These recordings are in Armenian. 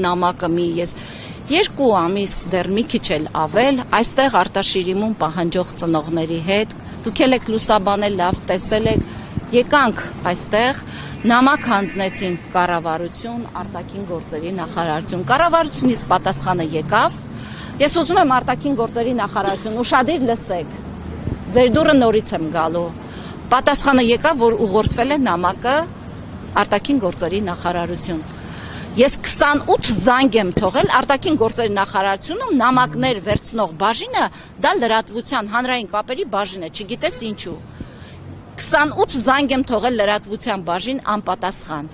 Նամակը մի ես 2 ամիս դեռ մի քիչ էլ ավել այստեղ արտաշիրիմում պահանջող ծնողների հետ դուք եք լուսաբանել լավ տեսել եք եկանք այստեղ նամակ հանձնեցին կառավարություն արտաքին գործերի նախարարություն կառավարությունից պատասխանը եկավ ես ուզում եմ արտաքին գործերի նախարարություն ուշադիր լսեք ձեր դուրը նորից եմ գալու պատասխանը եկավ որ ուղղորդվել է նամակը արտաքին գործերի նախարարություն Ես 28 զանգ եմ թողել արտաքին գործերի նախարարությունում նամակներ վերցնող բաժինը դա լրատվության հանրային կապերի բաժին է, չգիտես ինչու։ 28 զանգ եմ թողել լրատվության բաժին անպատասխան։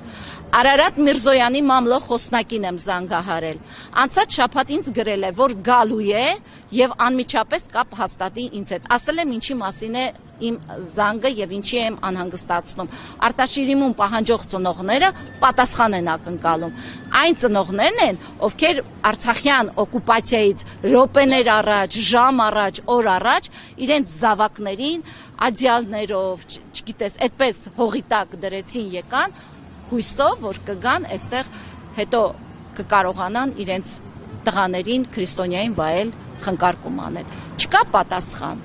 Արարատ Միրզոյանի մամլո խոսնակին եմ զանգահարել։ Անցած շաբաթ ինձ գրել է, որ գալու է եւ անմիջապես կապ հաստատի ինձ հետ։ Ասել եմ ինչի մասին է իմ զանգը եւ ինչի եմ անհանգստացնում։ Արտաշիրիմում պահանջող ծնողները պատասխան են ակնկալում։ Այն ծնողներն են, ովքեր Արցախյան օկուպացիայից րոպեներ առաջ, ժամ առաջ, օր առաջ իրենց զավակներին ադյալներով, չգիտես, այդպես հողի տակ դրեցին եկան հույսով, որ կգան այստեղ հետո կկարողանան իրենց տղաներին քրիստոնյային վայել խնկարկում անել։ Չկա պատասխան։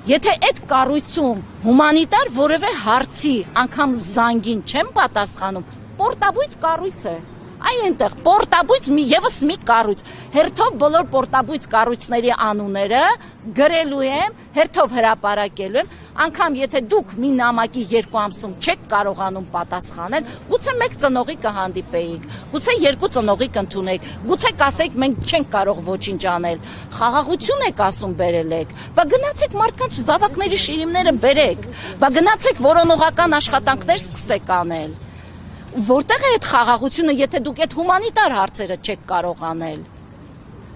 Եթե այդ կառույցում հումանիտար որևէ հարցի անգամ զանգին չեմ պատասխանում, պորտաբույծ կառույց է։ Այ այնտեղ պորտաբույծ եւս մի կառույց։ Հերթով բոլոր պորտաբույծ կառույցների անունները գրելու եմ, հերթով հրապարակելու եմ, անգամ եթե դուք մի նամակի 2 ամսում չեք կարողանում պատասխանել, գուցե մեկ ծնողի կհանդիպեիք, գուցե 2 ծնողի կընդունեք, գուցե կասեք մենք չենք կարող ոչինչ անել։ Խաղաղություն եք ասում բերել եք։ Բա գնացեք մարդկանց զավակների շիրիմները բերեք։ Բա գնացեք որոնողական աշխատանքներ սկսեք անել։ Որտեղ է այդ խաղաղությունը, եթե դուք այդ հումանիտար հարցերը չեք կարող անել։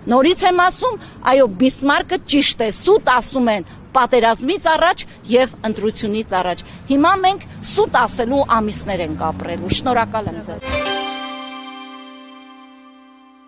Նորից եմ ասում, այո, Բիսմարկը ճիշտ է, սուտ ասում են պատերազմից առաջ եւ ընտրությունից առաջ։ Հիմա մենք սուտ ասելու ամիսներ ենք ապրելու։ Շնորհակալ եմ ձեզ։